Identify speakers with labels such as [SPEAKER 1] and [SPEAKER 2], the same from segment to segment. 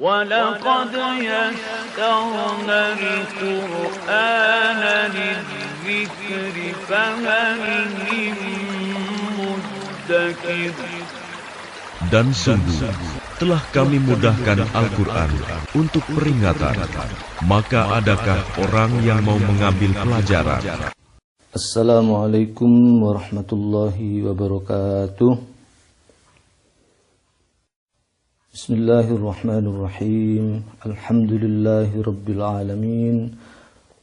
[SPEAKER 1] وَلَقَدْ يَسَّرْنَا الْقُرْآنَ لِلذِّكْرِ فَهَلْ مِن مُّدَّكِرٍ.
[SPEAKER 2] Dan sungguh telah kami mudahkan Al-Quran untuk peringatan, maka adakah orang yang mau mengambil pelajaran?
[SPEAKER 3] Assalamualaikum warahmatullahi wabarakatuh. Bismillahirrahmanirrahim. Alhamdulillahi rabbil alamin.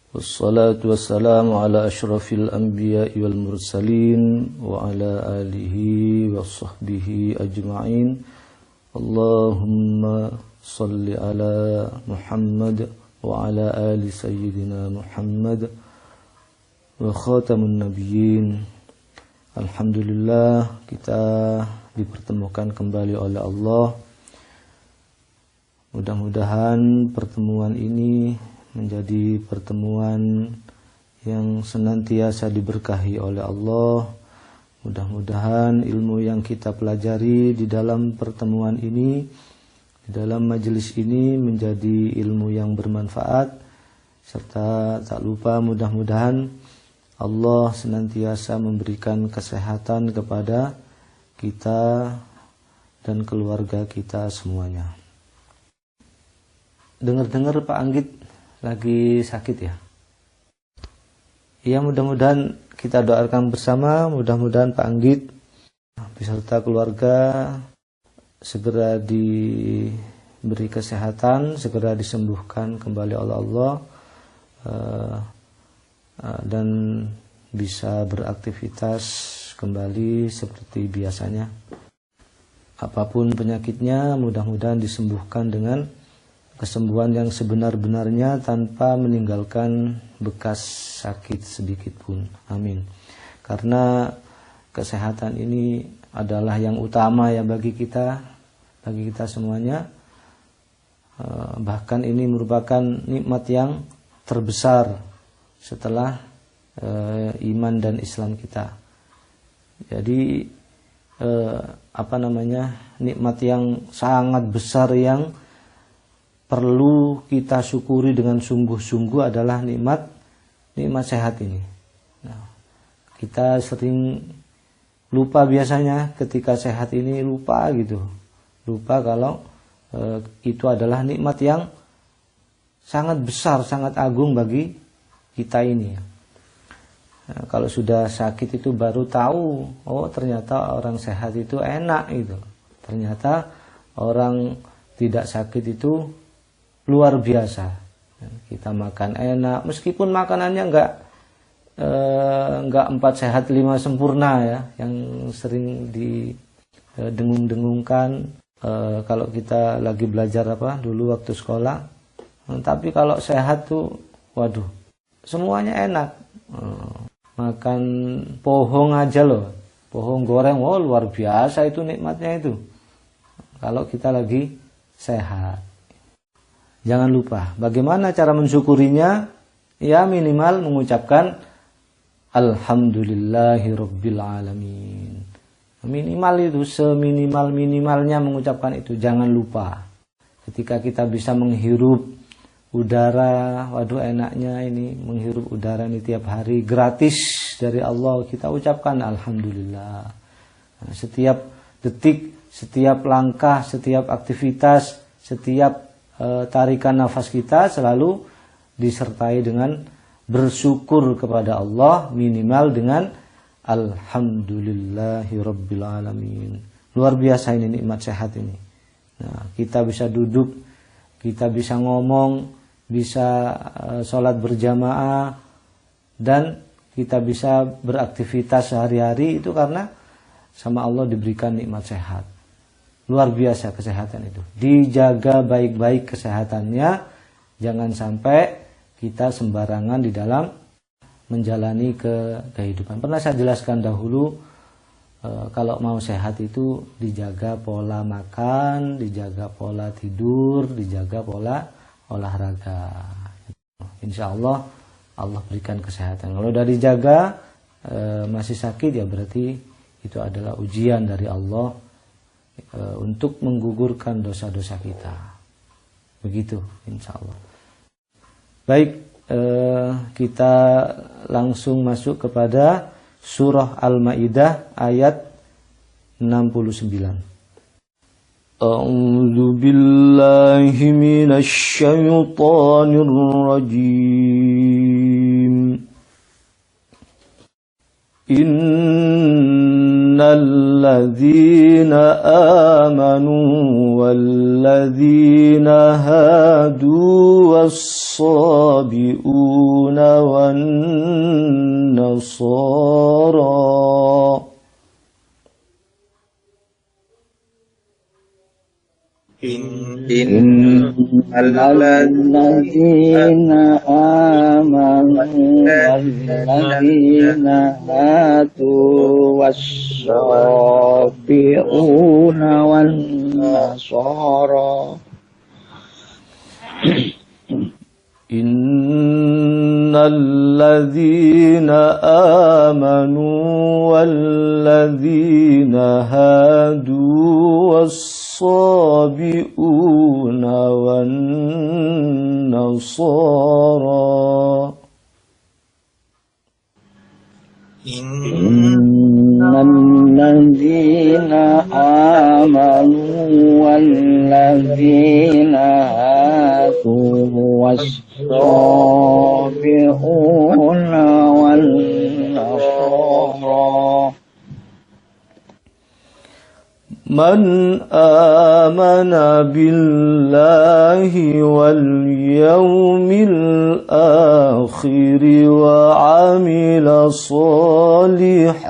[SPEAKER 3] Wassalatu wassalamu ala ashrafil anbiya'i wal mursalin wa ala alihi wa sahbihi ajma'in. Allahumma salli ala Muhammad wa ala ali sayyidina Muhammad wa khatamun nabiyyin. Alhamdulillah, kita dipertemukan kembali oleh Allah. Mudah-mudahan pertemuan ini menjadi pertemuan yang senantiasa diberkahi oleh Allah. Mudah-mudahan ilmu yang kita pelajari di dalam pertemuan ini, di dalam majelis ini, menjadi ilmu yang bermanfaat. Serta tak lupa mudah-mudahan Allah senantiasa memberikan kesehatan kepada kita dan keluarga kita semuanya. Dengar-dengar Pak Anggit lagi sakit ya? Ya, mudah-mudahan kita doakan bersama, mudah-mudahan Pak Anggit beserta keluarga segera diberi kesehatan, segera disembuhkan kembali oleh Allah, dan bisa beraktivitas kembali seperti biasanya. Apapun penyakitnya, mudah-mudahan disembuhkan dengan kesembuhan yang sebenar-benarnya tanpa meninggalkan bekas sakit sedikit pun. Amin. Karena kesehatan ini adalah yang utama ya bagi kita semuanya. Bahkan ini merupakan nikmat yang terbesar setelah iman dan Islam kita. Jadi nikmat yang sangat besar yang perlu kita syukuri dengan sungguh-sungguh adalah nikmat sehat ini. Nah, kita sering lupa biasanya ketika sehat ini, lupa kalau itu adalah nikmat yang sangat besar, sangat agung bagi kita ini. Nah, kalau sudah sakit itu baru tahu, oh ternyata orang sehat itu enak itu. Ternyata orang tidak sakit itu luar biasa. Kita makan enak, meskipun makanannya enggak 4 sehat 5 sempurna ya, yang sering didengung-dengungkan kalau kita lagi belajar dulu waktu sekolah. Tapi kalau sehat tuh, waduh, semuanya enak. Makan pohong aja loh, pohong goreng, oh luar biasa itu nikmatnya itu. Kalau kita lagi sehat. Jangan lupa, bagaimana cara mensyukurinya? Ya minimal mengucapkan Alhamdulillahirabbil alamin. Minimal itu, seminimal-minimalnya mengucapkan itu. Jangan lupa. Ketika kita bisa menghirup udara, waduh enaknya ini menghirup udara ini tiap hari gratis dari Allah, kita ucapkan Alhamdulillah. Nah, setiap detik, setiap langkah, setiap aktivitas, setiap tarikan nafas kita selalu disertai dengan bersyukur kepada Allah, minimal dengan Alhamdulillahirabbil alamin. Luar biasa ini nikmat sehat ini. Nah, kita bisa duduk, kita bisa ngomong, bisa sholat berjamaah, dan kita bisa beraktivitas sehari-hari itu karena sama Allah diberikan nikmat sehat. Luar biasa kesehatan itu. Dijaga baik-baik kesehatannya. Jangan sampai kita sembarangan di dalam menjalani kehidupan. Pernah saya jelaskan dahulu, kalau mau sehat itu dijaga pola makan, dijaga pola tidur, dijaga pola olahraga. Insya Allah, Allah berikan kesehatan. Kalau udah dijaga masih sakit, ya berarti itu adalah ujian dari Allah untuk menggugurkan dosa-dosa kita. Begitu insyaallah. Baik, kita langsung masuk kepada surah Al-Maidah ayat 69. A'udzu billahi minasy syaithanir rajim. Innal ladzina amanu wal ladzina hadu was-sabiuna wan nasara
[SPEAKER 4] Alladzina amanu walladzina hadu was-sabiuna wan nasara
[SPEAKER 3] Innal ladzina amanu walladzina hadu was-sabiuna wan nasara
[SPEAKER 4] Innal ladzina amanu walladzina hadu was-sabiuna wan nasara
[SPEAKER 3] Man amana billahi wal yawmil akhir wa amila salihan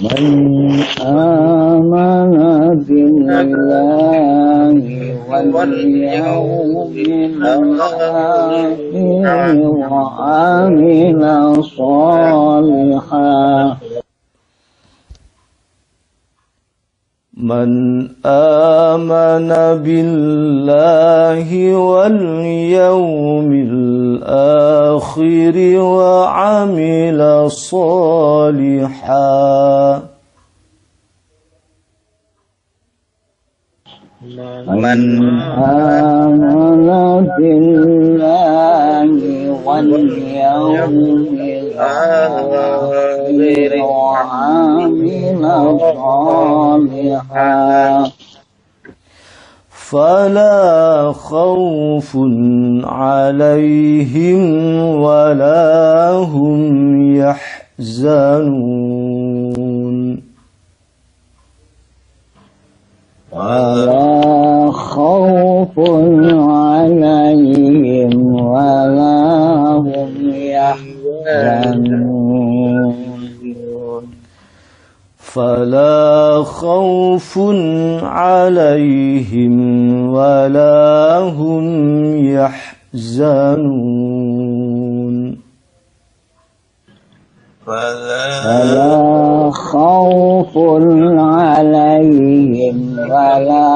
[SPEAKER 4] Man amana billahi wal yawmil akhir wa amila salihan
[SPEAKER 3] Man amana billahi wal yawmil akhir wa amila salihan
[SPEAKER 4] Man amana billahi wal yawmil akhir wa amila salihan
[SPEAKER 3] فلا خوف عليهم ولا هم يحزنون
[SPEAKER 4] ولا خوف عليهم ولا هم يحزنون
[SPEAKER 3] فلا خوف عليهم ولا هم يحزنون
[SPEAKER 4] فلا خوف عليهم ولا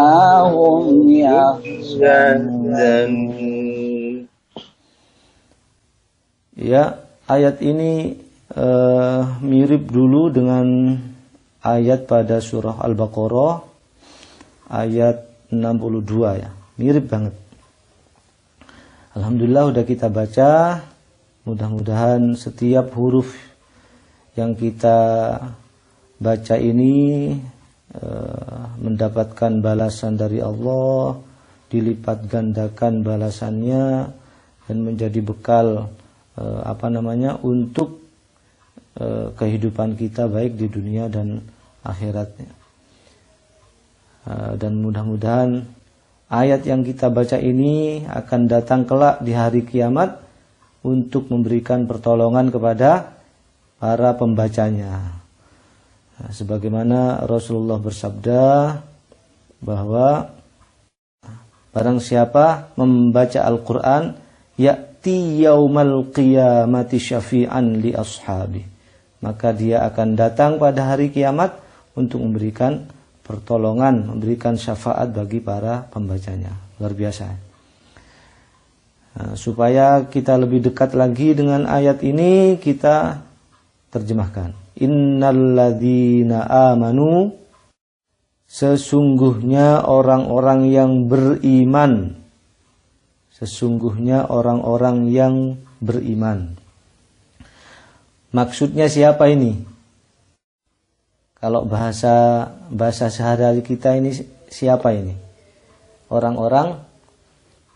[SPEAKER 4] هم يحزنون.
[SPEAKER 3] Ya, ayat ini mirip dulu dengan ayat pada surah Al-Baqarah ayat 62 ya. Mirip banget. Alhamdulillah udah kita baca. Mudah-mudahan setiap huruf yang kita baca ini mendapatkan balasan dari Allah, dilipat gandakan balasannya dan menjadi bekal untuk kehidupan kita baik di dunia dan akhiratnya. Dan mudah-mudahan ayat yang kita baca ini akan datang kelak di hari kiamat untuk memberikan pertolongan kepada para pembacanya. Sebagaimana Rasulullah bersabda bahwa barang siapa membaca Al-Quran ya'ti yaumal qiyamati syafi'an li ashabi, maka dia akan datang pada hari kiamat untuk memberikan pertolongan, memberikan syafaat bagi para pembacanya. Luar biasa. Supaya kita lebih dekat lagi dengan ayat ini, kita terjemahkan. Innalladzina amanu, Sesungguhnya orang-orang yang beriman. Sesungguhnya orang-orang yang beriman. Maksudnya siapa ini? Kalau bahasa sehari-hari kita ini siapa ini? Orang-orang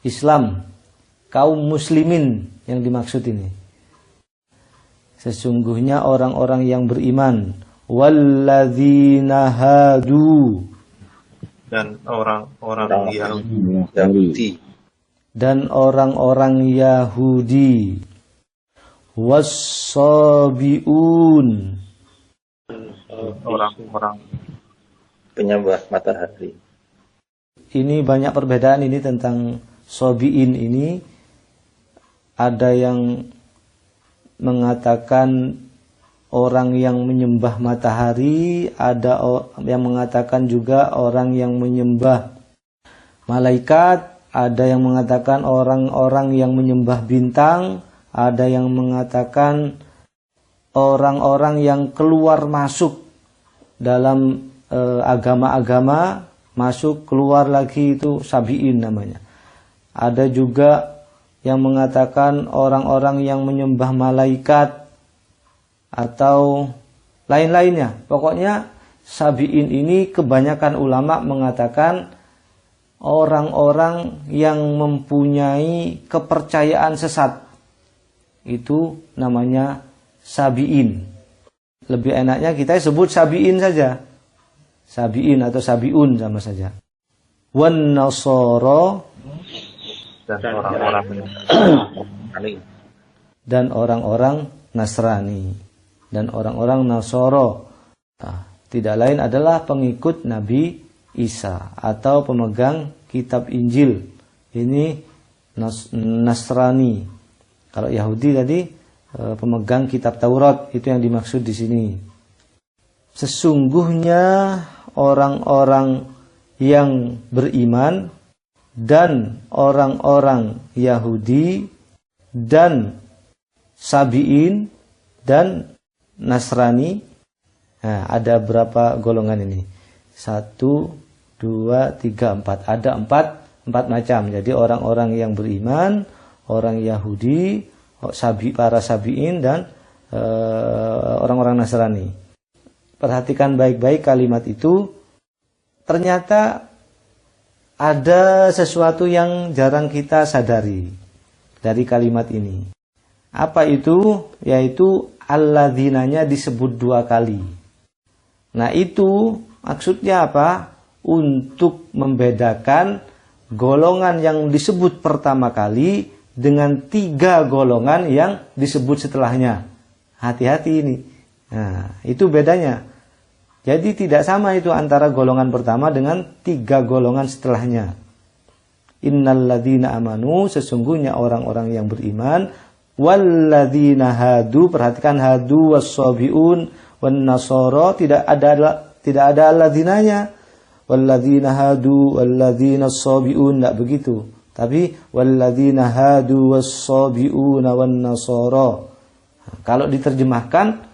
[SPEAKER 3] Islam, kaum muslimin yang dimaksud ini. Sesungguhnya orang-orang yang beriman. Walladzina hadu,
[SPEAKER 5] dan orang-orang Yahudi,
[SPEAKER 3] dan orang-orang Yahudi. Wassabiun,
[SPEAKER 5] orang-orang penyembah matahari.
[SPEAKER 3] Ini banyak perbedaan ini tentang sobiin ini. Ada yang mengatakan orang yang menyembah matahari, ada yang mengatakan juga orang yang menyembah malaikat, ada yang mengatakan orang-orang yang menyembah bintang, ada yang mengatakan orang-orang yang keluar masuk dalam agama-agama, masuk keluar lagi, itu sabiin namanya. Ada juga yang mengatakan orang-orang yang menyembah malaikat atau lain-lainnya. Pokoknya sabiin ini kebanyakan ulama mengatakan orang-orang yang mempunyai kepercayaan sesat. Itu namanya sabiin. Lebih enaknya kita sebut sabiin saja. Sabiin atau sabiun sama saja. Wan nasara, dan orang-orang Nasrani. Dan orang-orang Nasoro, tidak lain adalah pengikut Nabi Isa atau pemegang kitab Injil. Ini Nasrani. Kalau Yahudi tadi pemegang kitab Taurat, itu yang dimaksud di sini. Sesungguhnya orang-orang yang beriman dan orang-orang Yahudi dan Sabiin dan Nasrani. Nah, ada berapa golongan ini? 1, 2, 3, 4. Ada 4 macam. Jadi orang-orang yang beriman, orang Yahudi, para Sabiin, dan orang-orang Nasrani. Perhatikan baik-baik kalimat itu. Ternyata ada sesuatu yang jarang kita sadari dari kalimat ini. Apa itu? Yaitu alladzinanya disebut 2 kali. Nah, itu maksudnya apa? Untuk membedakan golongan yang disebut pertama kali dengan 3 golongan yang disebut setelahnya. Hati-hati ini. Nah, itu bedanya. Jadi tidak sama itu antara golongan pertama dengan 3 golongan setelahnya. Innalladzina amanu, sesungguhnya orang-orang yang beriman, walladzina hadu, perhatikan hadu wassabiun wan nasara, tidak ada alladzinanya. Walladzina hadu walladzina sabiun, tidak begitu. Tapi walladzina hadu wassabiun wan nasara. Kalau diterjemahkan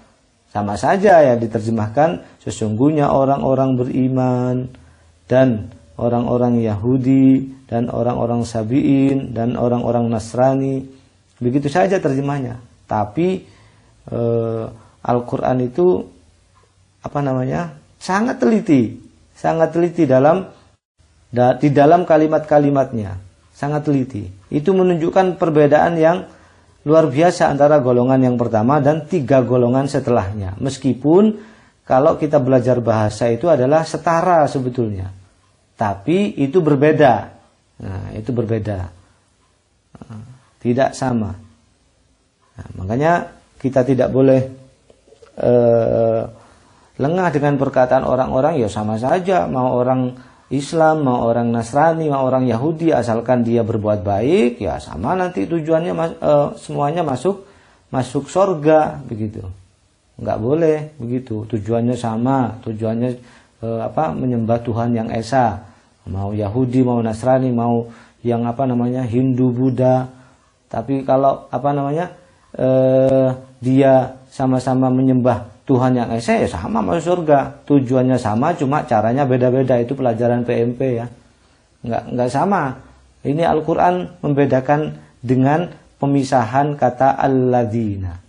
[SPEAKER 3] sama saja ya, diterjemahkan sesungguhnya orang-orang beriman dan orang-orang Yahudi dan orang-orang Sabiin dan orang-orang Nasrani. Begitu saja terjemahnya. Tapi Al-Quran itu sangat teliti di dalam kalimat-kalimatnya, sangat teliti. Itu menunjukkan perbedaan yang luar biasa antara golongan yang pertama dan 3 golongan setelahnya. Meskipun kalau kita belajar bahasa itu adalah setara sebetulnya, tapi itu berbeda. Nah, itu berbeda. Tidak sama. Nah, makanya kita tidak boleh lengah dengan perkataan orang-orang, ya sama saja, mau orang Islam, mau orang Nasrani, mau orang Yahudi, asalkan dia berbuat baik, ya sama nanti tujuannya semuanya masuk surga, begitu. Enggak boleh begitu. Tujuannya sama, tujuannya menyembah Tuhan yang esa. Mau Yahudi, mau Nasrani, mau yang Hindu, Buddha. Tapi kalau dia sama-sama menyembah Tuhan yang esa ya sama masuk surga. Tujuannya sama, cuma caranya beda-beda. Itu pelajaran PMP ya. Enggak sama. Ini Al-Quran membedakan dengan pemisahan kata alladzina.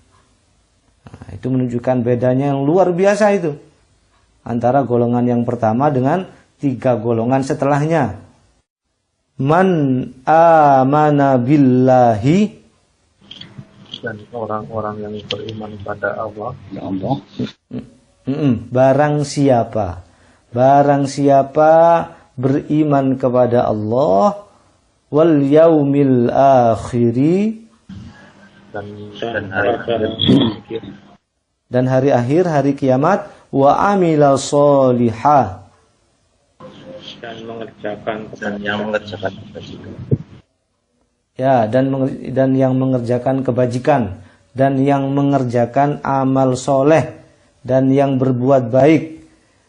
[SPEAKER 3] Nah, itu menunjukkan bedanya yang luar biasa itu. Antara golongan yang pertama dengan 3 golongan setelahnya. Man amana billahi,
[SPEAKER 5] dan orang-orang yang beriman pada Allah.
[SPEAKER 4] Ya Allah.
[SPEAKER 3] Barang siapa beriman kepada Allah wal yaumil akhiri, dan hari akhir, hari kiamat, wa amila solihah,
[SPEAKER 5] dan yang mengerjakan kebajikan.
[SPEAKER 3] Ya, dan yang mengerjakan kebajikan, dan yang mengerjakan amal soleh, dan yang berbuat baik.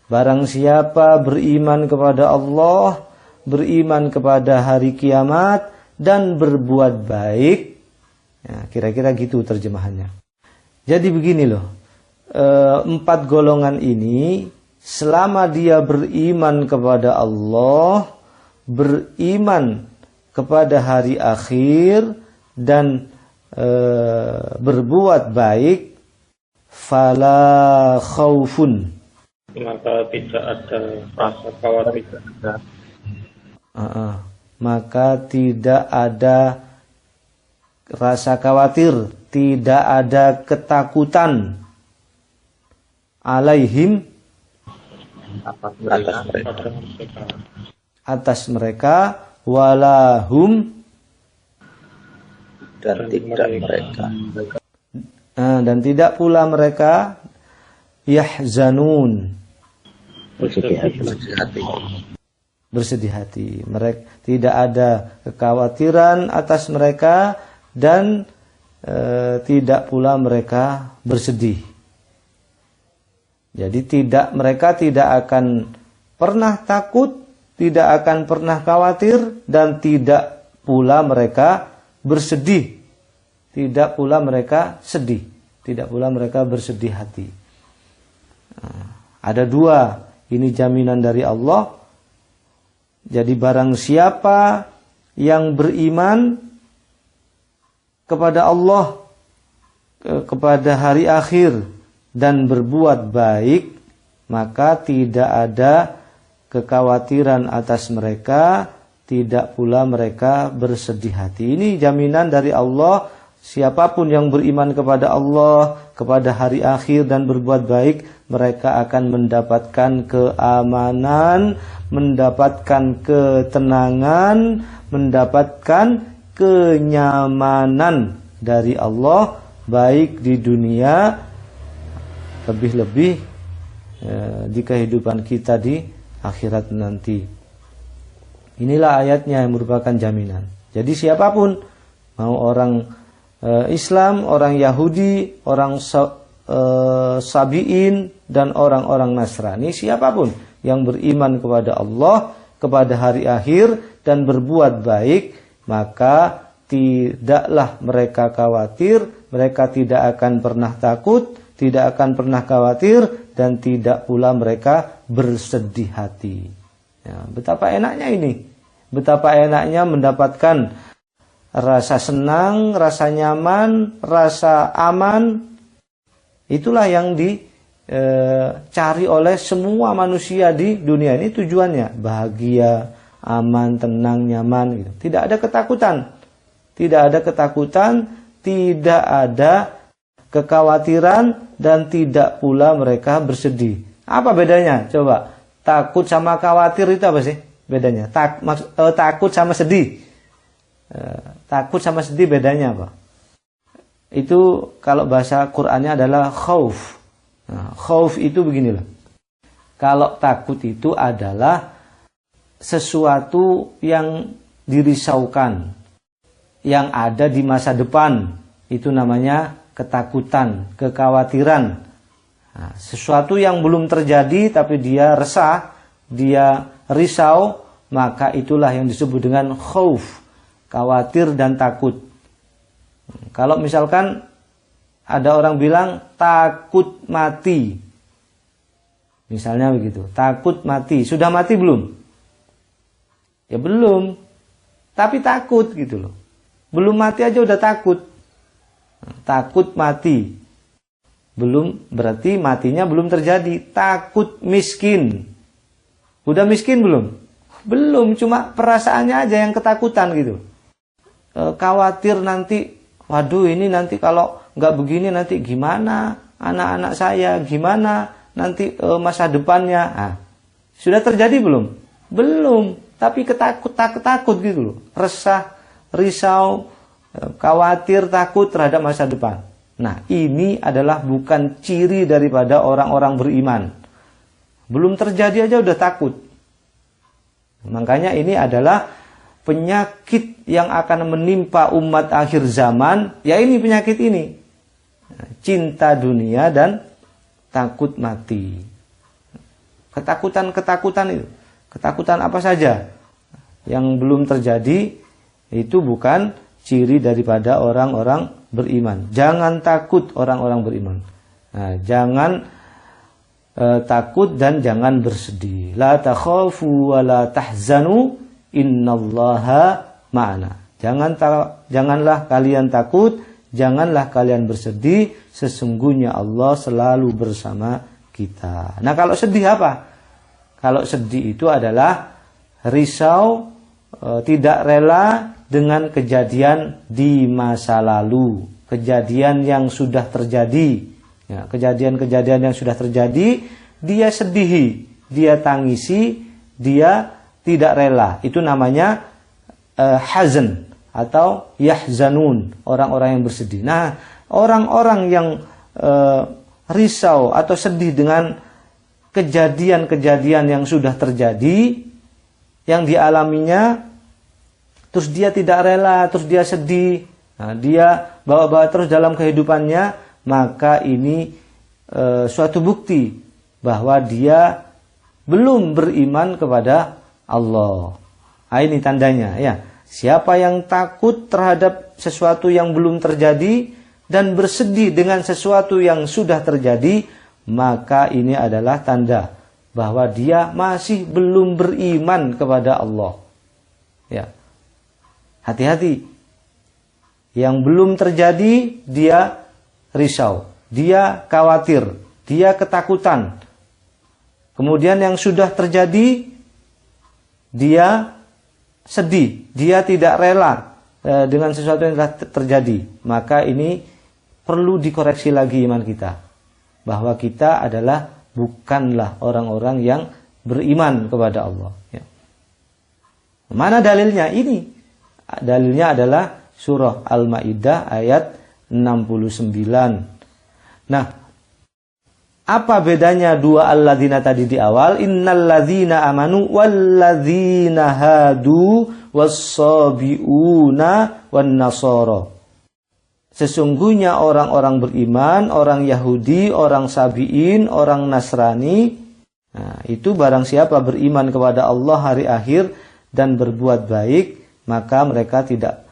[SPEAKER 3] Barang siapa beriman kepada Allah, beriman kepada hari kiamat, dan berbuat baik. Ya, kira-kira gitu terjemahannya. Jadi begini loh, 4 golongan ini, selama dia beriman kepada Allah, beriman kepada hari akhir, dan berbuat baik, fala khaufun,
[SPEAKER 5] Maka tidak ada rasa khawatir.
[SPEAKER 3] Maka tidak ada rasa khawatir, tidak ada ketakutan, alaihim, atas mereka, walahum,
[SPEAKER 5] Dan tidak mereka
[SPEAKER 3] dan tidak pula mereka yahzanun, bersedih hati. Mereka tidak ada kekhawatiran atas mereka, dan tidak pula mereka bersedih. Jadi mereka tidak akan pernah takut, tidak akan pernah khawatir, dan tidak pula mereka bersedih. Tidak pula mereka sedih, tidak pula mereka bersedih hati. Ada 2, ini jaminan dari Allah. Jadi barang siapa yang beriman kepada Allah, kepada hari akhir, dan berbuat baik, maka tidak ada kekhawatiran atas mereka, tidak pula mereka bersedih hati. Ini jaminan dari Allah. Siapapun yang beriman kepada Allah, kepada hari akhir, dan berbuat baik, mereka akan mendapatkan keamanan, mendapatkan ketenangan, mendapatkan kenyamanan dari Allah, baik di dunia, lebih-lebih di kehidupan kita di akhirat nanti. Inilah ayatnya yang merupakan jaminan. Jadi siapapun, mau orang Islam, orang Yahudi, orang Sabi'in, dan orang-orang Nasrani, siapapun yang beriman kepada Allah, kepada hari akhir, dan berbuat baik, maka tidaklah mereka khawatir, mereka tidak akan pernah takut, tidak akan pernah khawatir, dan tidak pula mereka bersedih hati. Ya, betapa enaknya ini, betapa enaknya mendapatkan rasa senang, rasa nyaman, rasa aman. Itulah yang dicari oleh semua manusia di dunia ini. Tujuannya bahagia, aman, tenang, nyaman gitu. Tidak ada ketakutan, tidak ada ketakutan, tidak ada kekhawatiran, dan tidak pula mereka bersedih. Apa bedanya? Coba, takut sama khawatir itu apa sih bedanya? Takut sama sedih. Takut sama sedih bedanya apa? Itu kalau bahasa Qur'annya adalah khauf. Nah, khauf itu beginilah. Kalau takut itu adalah sesuatu yang dirisaukan, yang ada di masa depan. Itu namanya ketakutan, kekhawatiran. Nah, sesuatu yang belum terjadi tapi dia resah, dia risau, maka itulah yang disebut dengan khauf. Khawatir dan takut. Kalau misalkan ada orang bilang takut mati. Misalnya begitu, takut mati. Sudah mati belum? Ya belum. Tapi takut gitu loh. Belum mati aja udah takut. Takut mati. Belum, berarti matinya belum terjadi. Takut miskin. Udah miskin belum? Belum, cuma perasaannya aja yang ketakutan gitu. Khawatir nanti, waduh ini nanti kalau nggak begini nanti gimana anak-anak saya, gimana nanti masa depannya. Nah, sudah terjadi belum? Belum, tapi takut gitu loh. Resah, risau, khawatir, takut terhadap masa depan. Nah, ini adalah bukan ciri daripada orang-orang beriman. Belum terjadi aja udah takut. Makanya ini adalah penyakit yang akan menimpa umat akhir zaman. Ya ini penyakit ini. Cinta dunia dan takut mati. Ketakutan-ketakutan itu. Ketakutan apa saja yang belum terjadi itu bukan ciri daripada orang-orang beriman. Jangan takut orang-orang beriman. Nah, jangan takut dan jangan bersedih. La takhafu wa la tahzanu innallaha ma'ana. Janganlah kalian takut, janganlah kalian bersedih, sesungguhnya Allah selalu bersama kita. Nah, kalau sedih apa? Kalau sedih itu adalah risau, tidak rela dengan kejadian di masa lalu, kejadian yang sudah terjadi. Ya, kejadian-kejadian yang sudah terjadi, dia sedihi, dia tangisi, dia tidak rela. Itu namanya hazan atau yahzanun, orang-orang yang bersedih. Nah, orang-orang yang risau atau sedih dengan kejadian-kejadian yang sudah terjadi, yang dialaminya, terus dia tidak rela, terus dia sedih, nah, dia bawa-bawa terus dalam kehidupannya, maka ini suatu bukti bahwa dia belum beriman kepada Allah. Nah, ini tandanya ya. Siapa yang takut terhadap sesuatu yang belum terjadi dan bersedih dengan sesuatu yang sudah terjadi, maka ini adalah tanda bahwa dia masih belum beriman kepada Allah. Ya. Hati-hati. Yang belum terjadi dia risau, dia khawatir, dia ketakutan. Kemudian yang sudah terjadi dia sedih, dia tidak rela dengan sesuatu yang telah terjadi. Maka ini perlu dikoreksi lagi iman kita, bahwa kita adalah bukanlah orang-orang yang beriman kepada Allah. Ya. Mana dalilnya? Ini dalilnya adalah surah Al-Maidah ayat 69. Nah, apa bedanya dua alladzina tadi di awal? Innalladzina amanu walladzina hadu wassabiuna wan nasara. Sesungguhnya orang-orang beriman, orang Yahudi, orang Sabiin, orang Nasrani, nah, itu barang siapa beriman kepada Allah hari akhir dan berbuat baik, maka mereka tidak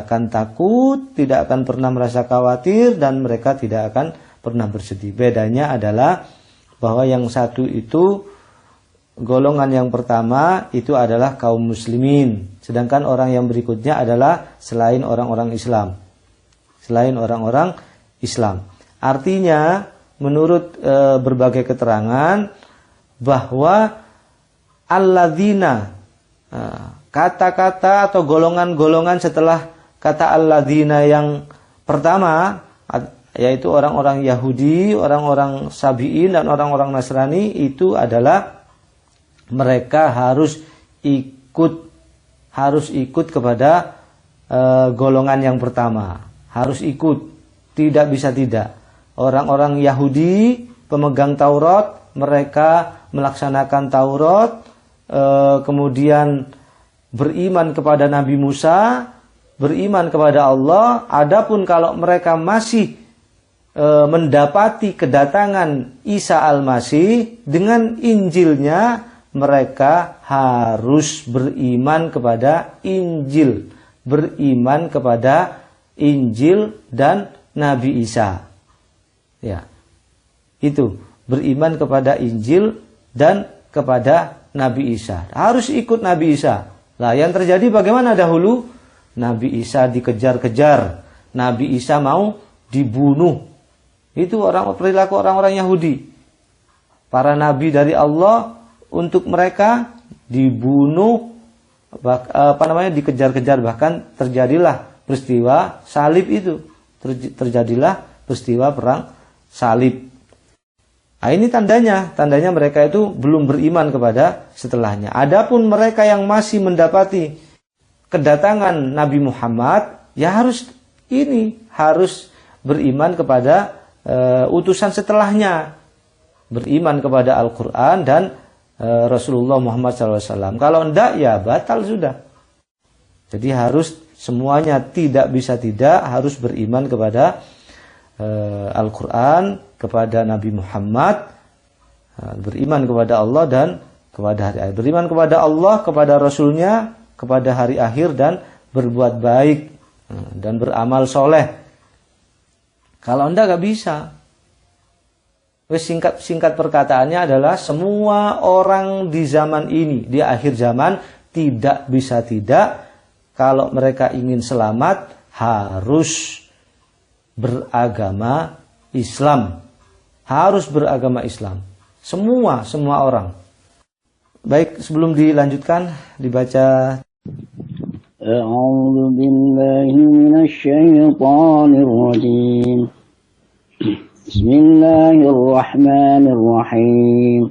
[SPEAKER 3] akan takut, tidak akan pernah merasa khawatir, dan mereka tidak akan pernah bersedih. Bedanya adalah bahwa yang satu itu, golongan yang pertama itu adalah kaum muslimin, sedangkan orang yang berikutnya adalah selain orang-orang Islam. Selain orang-orang Islam. Artinya menurut berbagai keterangan bahwa alladzina, kata-kata atau golongan-golongan setelah kata alladzina yang pertama, yaitu orang-orang Yahudi, orang-orang Sabiin, dan orang-orang Nasrani, itu adalah mereka harus ikut kepada golongan yang pertama. Harus ikut, tidak bisa tidak. Orang-orang Yahudi, pemegang Taurat, mereka melaksanakan Taurat, kemudian beriman kepada Nabi Musa, beriman kepada Allah. Adapun kalau mereka masih mendapati kedatangan Isa Al-Masih dengan Injilnya, mereka harus beriman kepada Injil, beriman kepada Injil dan Nabi Isa. Ya. Itu beriman kepada Injil dan kepada Nabi Isa. Harus ikut Nabi Isa. Lah yang terjadi bagaimana dahulu? Nabi Isa dikejar-kejar. Nabi Isa mau dibunuh. Itu perilaku orang-orang Yahudi. Para nabi dari Allah untuk mereka dibunuh, dikejar-kejar, bahkan terjadilah peristiwa salib itu. Terjadilah peristiwa perang salib. Nah, ini tandanya mereka itu belum beriman kepada setelahnya. Adapun mereka yang masih mendapati kedatangan Nabi Muhammad, ya harus beriman kepada utusan setelahnya, beriman kepada Al-Quran dan Rasulullah Muhammad SAW. Kalau enggak, ya batal sudah. Jadi harus semuanya, tidak bisa tidak, harus beriman kepada Al-Quran, kepada Nabi Muhammad, beriman kepada Allah dan kepada hari akhir. Beriman kepada Allah, kepada Rasulnya, kepada hari akhir, dan berbuat baik dan beramal soleh. Kalau enggak, gak bisa. Singkat perkataannya adalah semua orang di zaman ini, di akhir zaman, tidak bisa tidak, kalau mereka ingin selamat harus beragama Islam. Harus beragama Islam. Semua orang. Baik, sebelum dilanjutkan dibaca.
[SPEAKER 4] A'udzu billahi minasy syaithanir rajim. Bismillahirrahmanirrahim.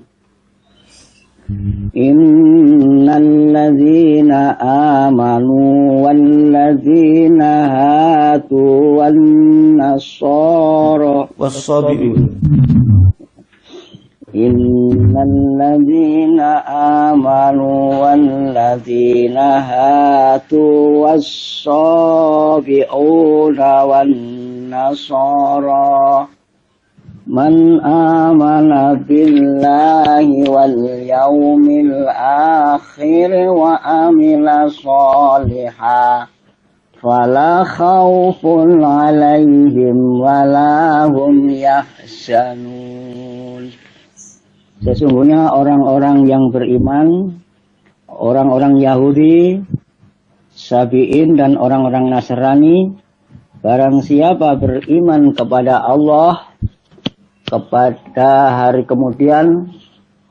[SPEAKER 4] Innal ladzina amanu wal ladzina hadu wan nasara
[SPEAKER 3] Was-sabi'un.
[SPEAKER 4] Innal ladzina amanu wal ladzina hadu was-sabi'una wan nasara man amana billahi wal yawmil akhir wa amila sholihan fala khawfun alaihim wala hum yahzanun. Sesungguhnya orang-orang yang beriman, orang-orang Yahudi, Sabi'in dan orang-orang Nasrani, barang siapa beriman kepada Allah, kepada hari kemudian,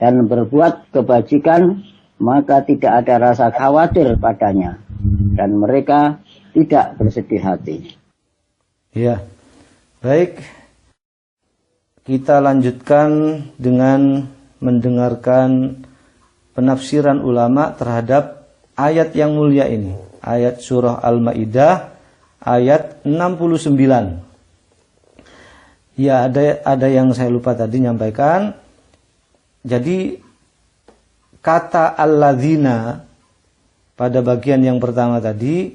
[SPEAKER 4] dan berbuat kebajikan, maka tidak ada rasa khawatir padanya, dan mereka tidak bersedih hati.
[SPEAKER 3] Ya, baik. Kita lanjutkan dengan mendengarkan penafsiran ulama terhadap ayat yang mulia ini. Ayat surah Al-Maidah ayat 69. Ya, ada yang saya lupa tadi nyampaikan. Jadi kata alladzina pada bagian yang pertama tadi,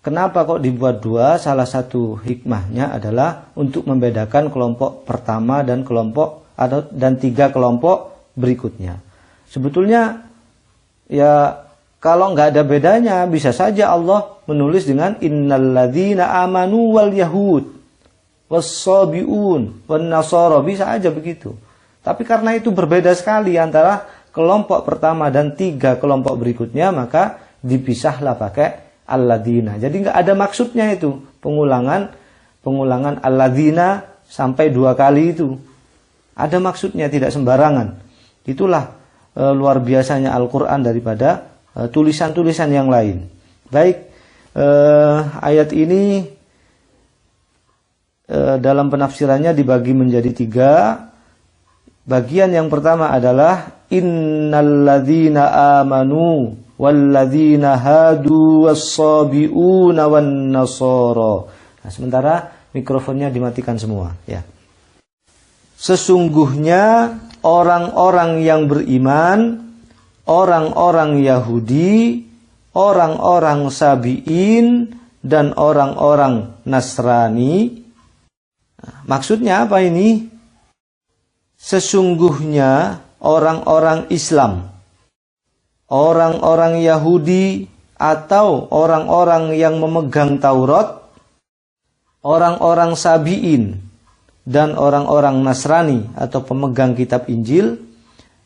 [SPEAKER 3] kenapa kok dibuat dua? Salah satu hikmahnya adalah untuk membedakan kelompok pertama dan tiga kelompok berikutnya. Sebetulnya ya kalau nggak ada bedanya, bisa saja Allah menulis dengan innalladzina amanu wal yahud was-sabi'un wan nasara, bisa aja begitu. Tapi karena itu berbeda sekali antara kelompok pertama dan tiga kelompok berikutnya, maka dipisahlah pakai alladzina. Jadi nggak ada maksudnya itu pengulangan alladzina sampai dua kali itu. Ada maksudnya, tidak sembarangan. Itulah luar biasanya Al-Quran daripada tulisan-tulisan yang lain. Baik, ayat ini dalam penafsirannya dibagi menjadi tiga. Bagian yang pertama adalah innalladzina amanu walladzina hadu was-sabi'una wan nasara. Nah, sementara mikrofonnya dimatikan semua, ya. Sesungguhnya orang-orang yang beriman, orang-orang Yahudi, orang-orang Sabi'in, dan orang-orang Nasrani. Nah, maksudnya apa ini? Sesungguhnya orang-orang Islam, orang-orang Yahudi, atau orang-orang yang memegang Taurat, orang-orang Sabi'in, dan orang-orang Nasrani atau pemegang kitab Injil,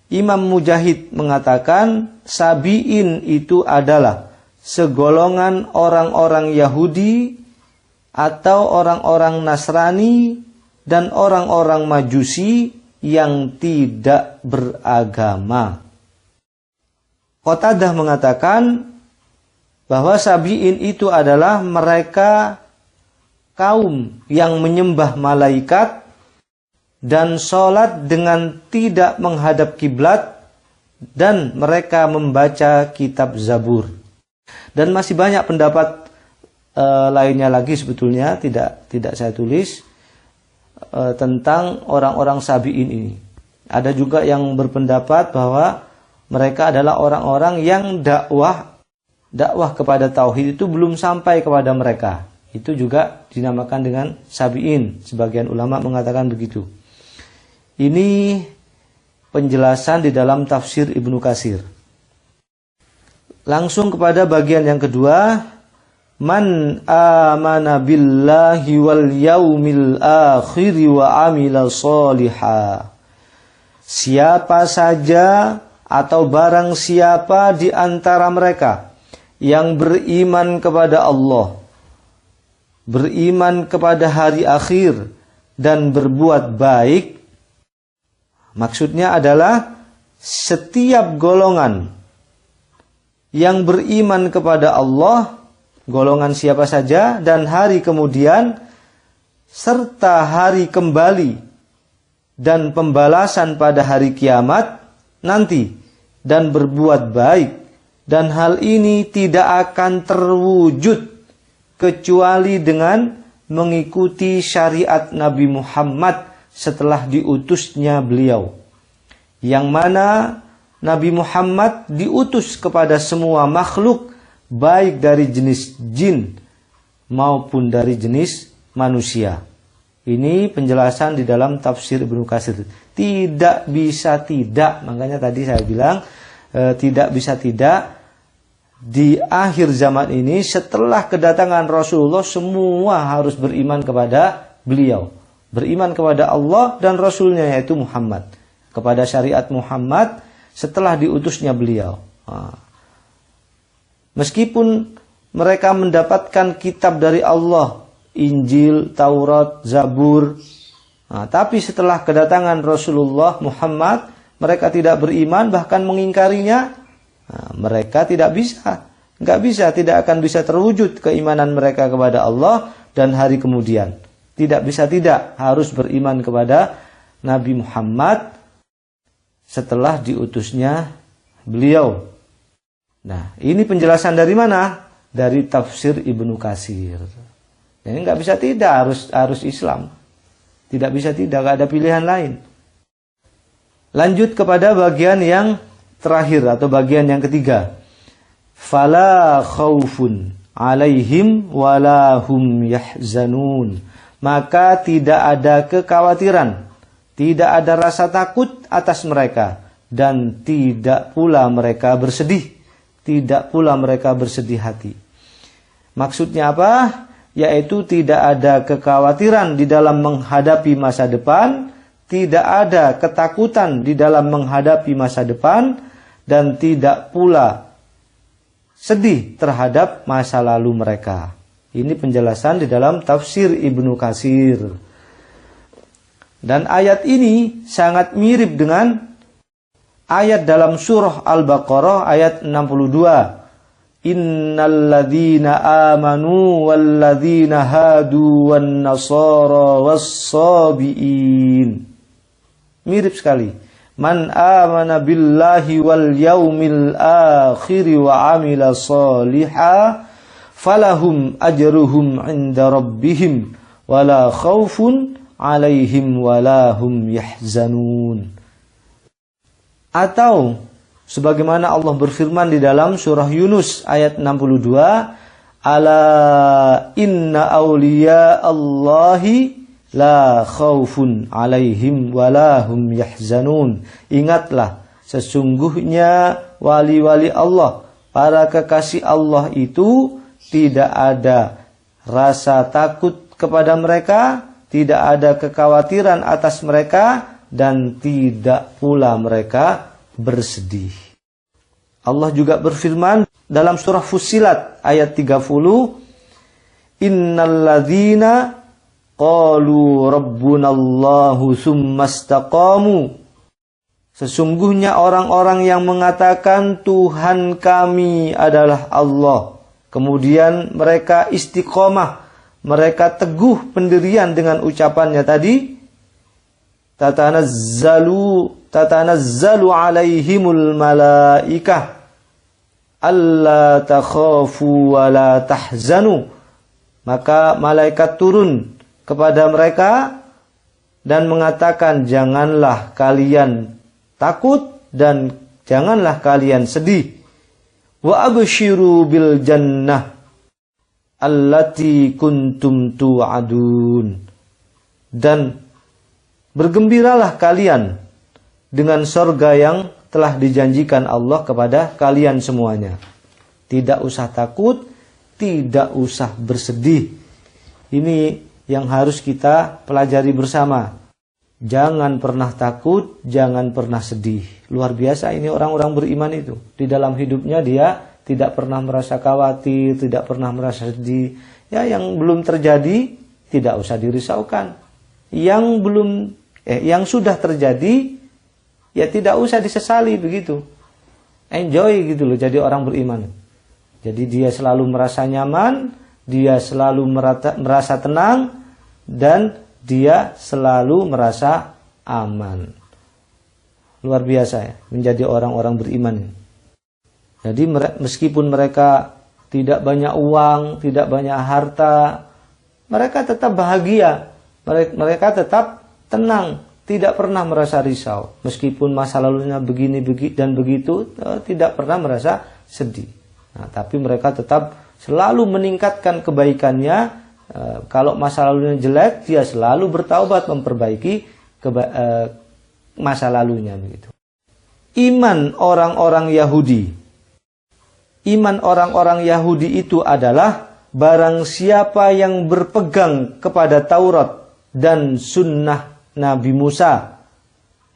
[SPEAKER 3] Imam Mujahid mengatakan Sabi'in itu adalah segolongan orang-orang Yahudi atau orang-orang Nasrani dan orang-orang Majusi yang tidak beragama. Qatadah mengatakan bahwa Sabi'in itu adalah mereka kaum yang menyembah malaikat dan sholat dengan tidak menghadap kiblat, dan mereka membaca kitab Zabur. Dan masih banyak pendapat lainnya lagi sebetulnya tidak saya tulis tentang orang-orang Sabi'in ini. Ada juga yang berpendapat bahwa mereka adalah orang-orang yang dakwah kepada tauhid itu belum sampai kepada mereka. Itu juga dinamakan dengan Sabi'in. Sebagian ulama mengatakan begitu. Ini penjelasan di dalam tafsir Ibnu Katsir. Langsung kepada bagian yang kedua. Man amana billahi wal yaumil akhir wa amila sholiha. Siapa saja atau barang siapa di antara mereka yang beriman kepada Allah, beriman kepada hari akhir, dan berbuat baik. Maksudnya adalah setiap golongan yang beriman kepada Allah, golongan siapa saja, dan hari kemudian, serta hari kembali dan pembalasan pada hari kiamat nanti, dan berbuat baik. Dan hal ini tidak akan terwujud kecuali dengan mengikuti syariat Nabi Muhammad setelah diutusnya beliau, yang mana Nabi Muhammad diutus kepada semua makhluk, baik dari jenis jin maupun dari jenis manusia. Ini penjelasan di dalam tafsir Ibnu Katsir. Tidak bisa tidak, makanya tadi saya bilang tidak bisa tidak. Di akhir zaman ini setelah kedatangan Rasulullah, semua harus beriman kepada beliau, beriman kepada Allah dan Rasulnya yaitu Muhammad, kepada syariat Muhammad setelah diutusnya beliau. Meskipun mereka mendapatkan kitab dari Allah, Injil, Taurat, Zabur, tapi setelah kedatangan Rasulullah Muhammad, mereka tidak beriman, bahkan mengingkarinya. Mereka tidak akan bisa terwujud keimanan mereka kepada Allah dan hari kemudian. Tidak bisa tidak, harus beriman kepada Nabi Muhammad setelah diutusnya beliau. Nah, ini penjelasan dari mana? Dari tafsir Ibnu Katsir. Jadi nggak bisa tidak, harus Islam. Tidak bisa tidak, nggak ada pilihan lain. Lanjut kepada bagian yang terakhir atau bagian yang ketiga. Fala khaufun alaihim wala hum yahzanun. Maka tidak ada kekhawatiran, tidak ada rasa takut atas mereka, dan tidak pula mereka bersedih, tidak pula mereka bersedih hati. Maksudnya apa? Yaitu tidak ada kekhawatiran di dalam menghadapi masa depan, tidak ada ketakutan di dalam menghadapi masa depan, dan tidak pula sedih terhadap masa lalu mereka. Ini penjelasan di dalam tafsir Ibnu Katsir. Dan ayat ini sangat mirip dengan ayat dalam surah Al-Baqarah ayat 62. Innalladzina amanu walladzina hadu wan nasara was-sabiin. Mirip sekali. Man amana billahi wal yaumil akhir wa amila sholiha falahum ajruhum 'inda rabbihim wala khaufun 'alaihim wala hum yahzanun. Atau sebagaimana Allah berfirman di dalam surah Yunus ayat 62, ala inna awliya Allahi la khaufun alaihim walahum yahzanun. Ingatlah, sesungguhnya wali-wali Allah, para kekasih Allah itu tidak ada rasa takut kepada mereka tidak ada kekhawatiran atas mereka, dan tidak pula mereka bersedih. Allah juga berfirman dalam surah Fussilat ayat 30, Innalladzina qalu rabbunallahu tsumastaqamu. Sesungguhnya orang-orang yang mengatakan Tuhan kami adalah Allah, kemudian mereka istiqomah, mereka teguh pendirian dengan ucapannya tadi, tatanazzalu alaihimul malaikah alla takhafu wa la tahzanu. Maka malaikat turun kepada mereka dan mengatakan, janganlah kalian takut dan janganlah kalian sedih. Wa abshiru bil jannah allati kuntum tu'adun. Dan bergembiralah kalian dengan surga yang telah dijanjikan Allah kepada kalian semuanya. Tidak usah takut, tidak usah bersedih. Ini yang harus kita pelajari bersama. Jangan pernah takut, jangan pernah sedih. Luar biasa ini orang-orang beriman itu. Di dalam hidupnya dia tidak pernah merasa khawatir, tidak pernah merasa sedih. Ya, yang belum terjadi tidak usah dirisaukan. Yang sudah terjadi ya tidak usah disesali begitu. Enjoy gitu loh jadi orang beriman. Jadi dia selalu merasa nyaman, dia selalu merasa tenang, dan dia selalu merasa aman. Luar biasa ya, menjadi orang-orang beriman. Jadi meskipun mereka tidak banyak uang, tidak banyak harta, mereka tetap bahagia. Mereka tetap tenang, tidak pernah merasa risau. Meskipun masa lalunya begini dan begitu, tidak pernah merasa sedih. Nah, tapi mereka tetap selalu meningkatkan kebaikannya. Kalau masa lalunya jelek, dia selalu bertaubat memperbaiki masa lalunya begitu. Iman orang-orang Yahudi. Iman orang-orang Yahudi itu adalah barang siapa yang berpegang kepada Taurat dan sunnah Nabi Musa,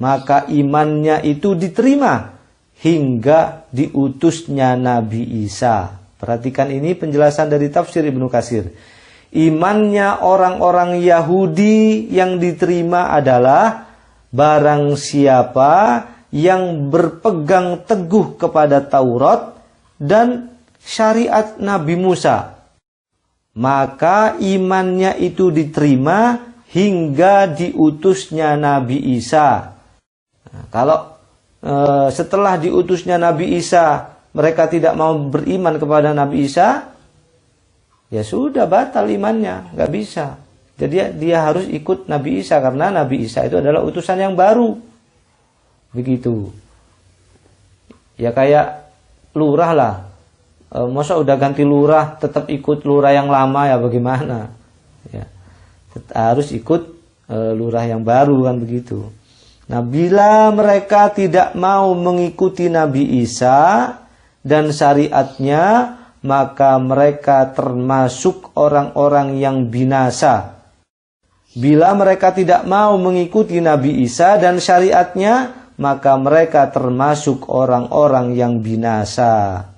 [SPEAKER 3] maka imannya itu diterima hingga diutusnya Nabi Isa. Perhatikan ini penjelasan dari tafsir Ibnu Katsir. Imannya orang-orang Yahudi yang diterima adalah barang siapa yang berpegang teguh kepada Taurat dan syariat Nabi Musa, maka imannya itu diterima hingga diutusnya Nabi Isa. Nah, kalau setelah diutusnya Nabi Isa mereka tidak mau beriman kepada Nabi Isa, ya sudah batal imannya, nggak bisa. Jadi dia harus ikut Nabi Isa karena Nabi Isa itu adalah utusan yang baru. Begitu. Ya kayak lurah lah. Masa udah ganti lurah tetap ikut lurah yang lama, ya bagaimana? Ya. Harus ikut lurah yang baru kan begitu. Nah, bila mereka tidak mau mengikuti Nabi Isa dan syariatnya, maka mereka termasuk orang-orang yang binasa. Bila mereka tidak mau mengikuti Nabi Isa dan syariatnya, maka mereka termasuk orang-orang yang binasa.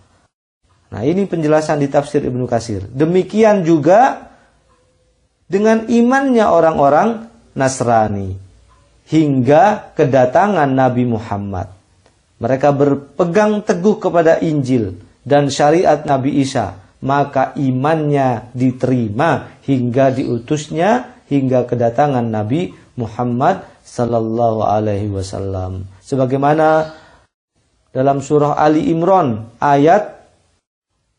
[SPEAKER 3] Nah, ini penjelasan di tafsir Ibnu Katsir. Demikian juga dengan imannya orang-orang Nasrani hingga kedatangan Nabi Muhammad. Mereka berpegang teguh kepada Injil dan syariat Nabi Isa, maka imannya diterima hingga diutusnya, hingga kedatangan Nabi Muhammad sallallahu alaihi wasallam. Sebagaimana dalam surah Ali Imran ayat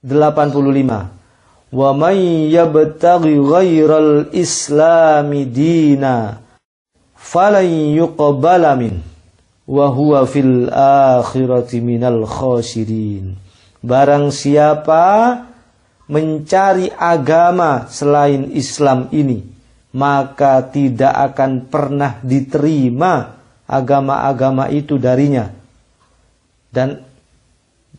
[SPEAKER 3] 85. Wa may yabtaghi ghairal islami dina falan yuqbala min wa huwa fil akhirati minal khasirin. Barang siapa mencari agama selain Islam ini, maka tidak akan pernah diterima agama-agama itu darinya. Dan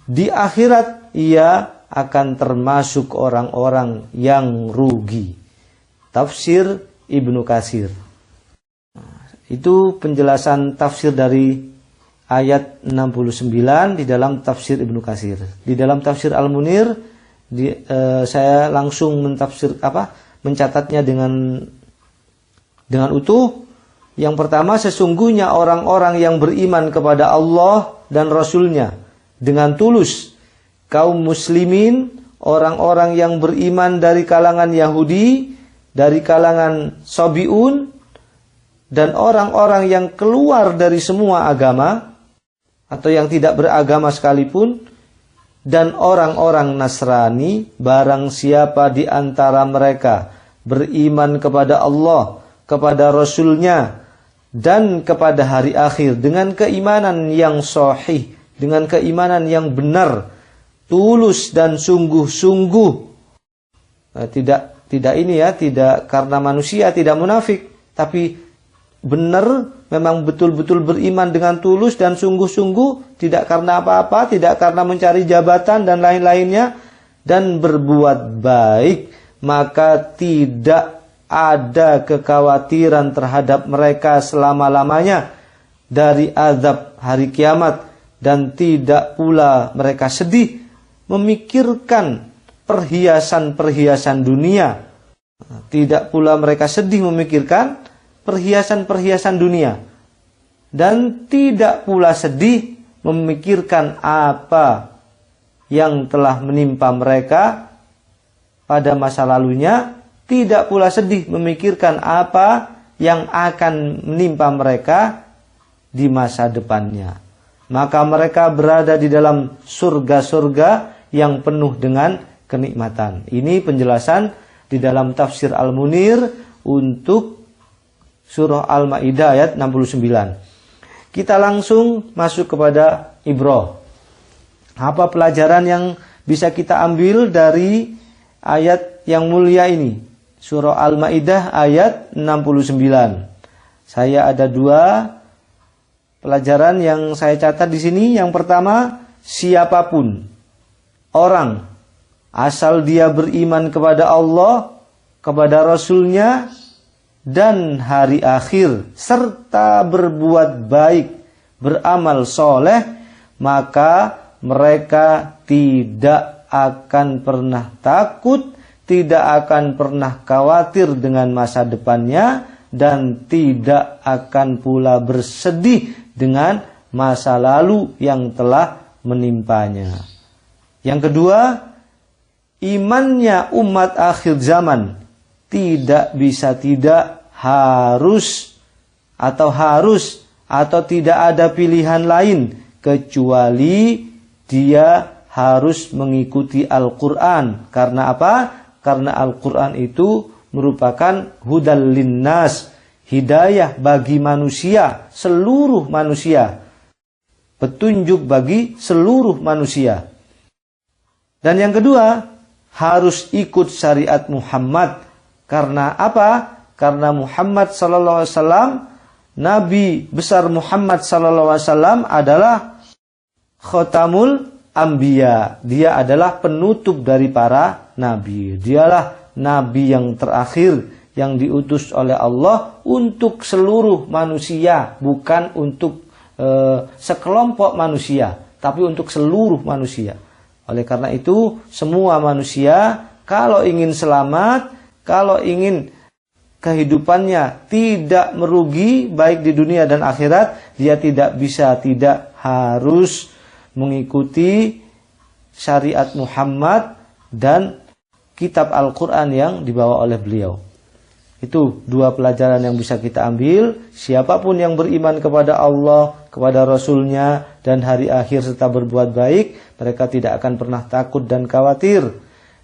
[SPEAKER 3] di akhirat ia akan termasuk orang-orang yang rugi. Tafsir Ibnu Katsir. Itu penjelasan tafsir dari ayat 69 di dalam tafsir Ibnu Katsir. Di dalam tafsir Al-Munir saya langsung mencatatnya dengan utuh. Yang pertama, sesungguhnya orang-orang yang beriman kepada Allah dan Rasul-Nya dengan tulus, kaum muslimin, orang-orang yang beriman dari kalangan Yahudi, dari kalangan Sabi'un, dan orang-orang yang keluar dari semua agama atau yang tidak beragama sekalipun, dan orang-orang Nasrani, barang siapa di antara mereka beriman kepada Allah, kepada Rasul-Nya, dan kepada hari akhir dengan keimanan yang sahih, dengan keimanan yang benar, tulus dan sungguh-sungguh. Tidak karena manusia, tidak munafik, tapi benar, memang betul-betul beriman dengan tulus dan sungguh-sungguh, tidak karena apa-apa, tidak karena mencari jabatan dan lain-lainnya, dan berbuat baik, maka tidak ada kekhawatiran terhadap mereka selama-lamanya dari azab hari kiamat, dan tidak pula mereka sedih memikirkan perhiasan-perhiasan dunia. Tidak pula mereka sedih memikirkan perhiasan-perhiasan dunia, dan tidak pula sedih memikirkan apa yang telah menimpa mereka pada masa lalunya, tidak pula sedih memikirkan apa yang akan menimpa mereka di masa depannya. Maka mereka berada di dalam surga-surga yang penuh dengan kenikmatan. Ini penjelasan di dalam tafsir Al-Munir untuk surah Al-Maidah ayat 69. Kita langsung masuk kepada ibrah. Apa pelajaran yang bisa kita ambil dari ayat yang mulia ini? Surah Al-Maidah ayat 69. Saya ada 2 pelajaran yang saya catat di sini. Yang pertama, siapapun orang asal dia beriman kepada Allah, kepada Rasul-Nya, dan hari akhir, serta berbuat baik, beramal soleh, maka mereka tidak akan pernah takut, tidak akan pernah khawatir dengan masa depannya, dan tidak akan pula bersedih dengan masa lalu yang telah menimpanya. Yang kedua, imannya umat akhir zaman tidak bisa tidak harus atau tidak ada pilihan lain kecuali dia harus mengikuti Al-Quran. Karena apa? Karena Al-Quran itu merupakan hudal linnas, hidayah bagi manusia, seluruh manusia, petunjuk bagi seluruh manusia. Dan yang kedua, harus ikut syariat Muhammad. Karena apa? Karena Muhammad sallallahu alaihi wasallam, Nabi besar Muhammad sallallahu alaihi wasallam adalah khatamul anbiya. Dia adalah penutup dari para nabi. Dialah nabi yang terakhir yang diutus oleh Allah untuk seluruh manusia, bukan untuk sekelompok manusia, tapi untuk seluruh manusia. Oleh karena itu, semua manusia kalau ingin selamat, kalau ingin kehidupannya tidak merugi baik di dunia dan akhirat, dia tidak harus mengikuti syariat Muhammad dan kitab Al-Quran yang dibawa oleh beliau. Itu 2 pelajaran yang bisa kita ambil. Siapapun yang beriman kepada Allah, kepada Rasul-Nya, dan hari akhir serta berbuat baik, mereka tidak akan pernah takut dan khawatir.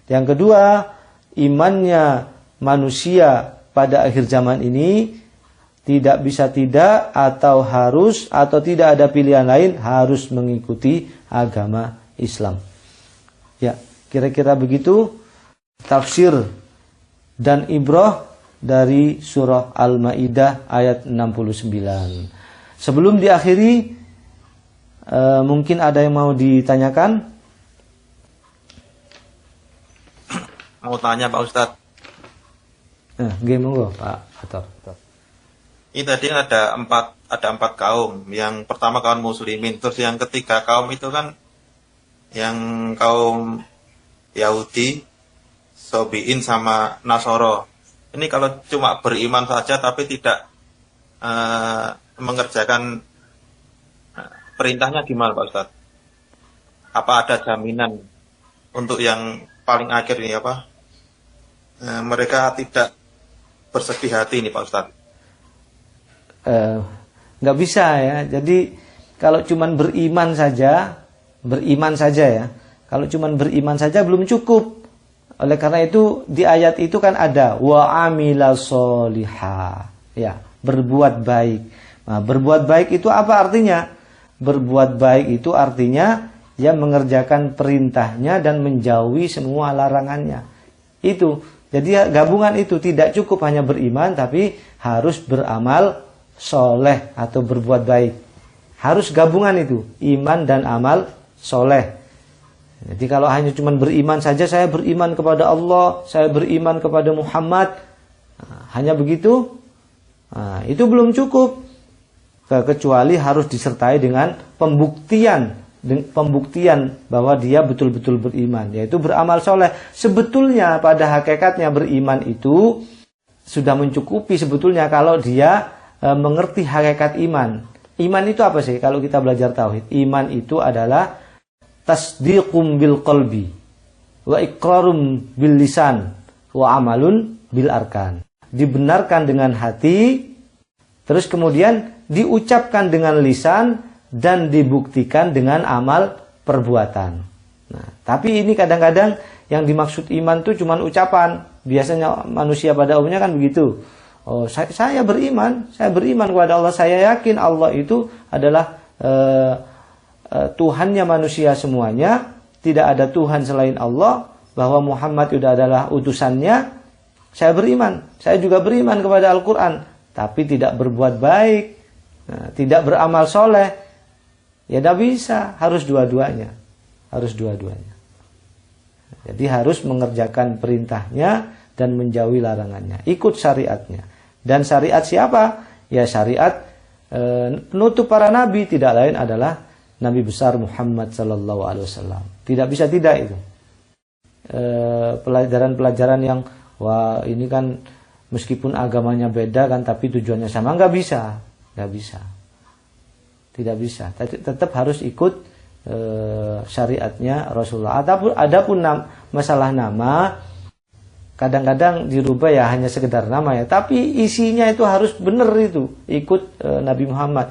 [SPEAKER 3] Yang kedua, imannya manusia pada akhir zaman ini tidak bisa tidak atau harus atau tidak ada pilihan lain, harus mengikuti agama Islam. Ya, kira-kira begitu tafsir dan ibrah dari surah Al-Maidah ayat 69. Sebelum diakhiri, mungkin ada yang mau ditanyakan?
[SPEAKER 6] Mau tanya Pak Ustadz.
[SPEAKER 3] Nah, gimana Pak Ator?
[SPEAKER 6] Ini tadi ada empat kaum. Yang pertama kaum muslimin, terus yang ketiga kaum itu kan yang kaum Yahudi, Sobiin sama Nasoro. Ini kalau cuma beriman saja tapi tidak mengerjakan perintahnya gimana Pak Ustadz? Apa ada jaminan untuk yang paling akhir ini apa? Mereka tidak bersedih hati ini Pak Ustadz.
[SPEAKER 3] Nggak bisa ya. Jadi kalau cuman beriman saja ya. Kalau cuman beriman saja belum cukup. Oleh karena itu di ayat itu kan ada wa amila sholiha, ya, berbuat baik. Nah, berbuat baik itu apa artinya? Berbuat baik itu artinya ya mengerjakan perintahnya dan menjauhi semua larangannya. Itu. Jadi gabungan itu tidak cukup hanya beriman tapi harus beramal soleh atau berbuat baik. Harus gabungan itu, iman dan amal soleh. Jadi kalau hanya cuma beriman saja, saya beriman kepada Allah, saya beriman kepada Muhammad, hanya begitu, itu belum cukup. Kecuali harus disertai dengan pembuktian bahwa dia betul-betul beriman, yaitu beramal soleh. Sebetulnya pada hakikatnya beriman itu sudah mencukupi sebetulnya kalau dia mengerti hakikat iman. Iman itu apa sih kalau kita belajar tauhid? Iman itu adalah tasdiqum bil qalbi wa iqrarum bil lisan wa amalun bil arkan. Dibenarkan dengan hati, terus kemudian diucapkan dengan lisan dan dibuktikan dengan amal perbuatan. Nah, tapi ini kadang-kadang yang dimaksud iman itu cuma ucapan. Biasanya manusia pada umumnya kan begitu. Oh, saya beriman kepada Allah, saya yakin Allah itu adalah Tuhannya manusia semuanya, tidak ada Tuhan selain Allah, bahwa Muhammad itu adalah utusannya. Saya beriman, saya juga beriman kepada Al-Quran, tapi tidak berbuat baik, tidak beramal soleh, ya tidak bisa, harus dua-duanya. Jadi harus mengerjakan perintahnya dan menjauhi larangannya, ikut syariatnya. Dan syariat siapa? Ya syariat penutup para nabi, tidak lain adalah Nabi besar Muhammad sallallahu alaihi wasallam. Tidak bisa tidak itu. Pelajaran-pelajaran yang wah ini kan meskipun agamanya beda kan tapi tujuannya sama, nggak bisa. Tidak bisa. Tetap harus ikut syariatnya Rasulullah. Adapun masalah nama kadang-kadang dirubah ya hanya sekedar nama ya, tapi isinya itu harus benar itu, ikut Nabi Muhammad.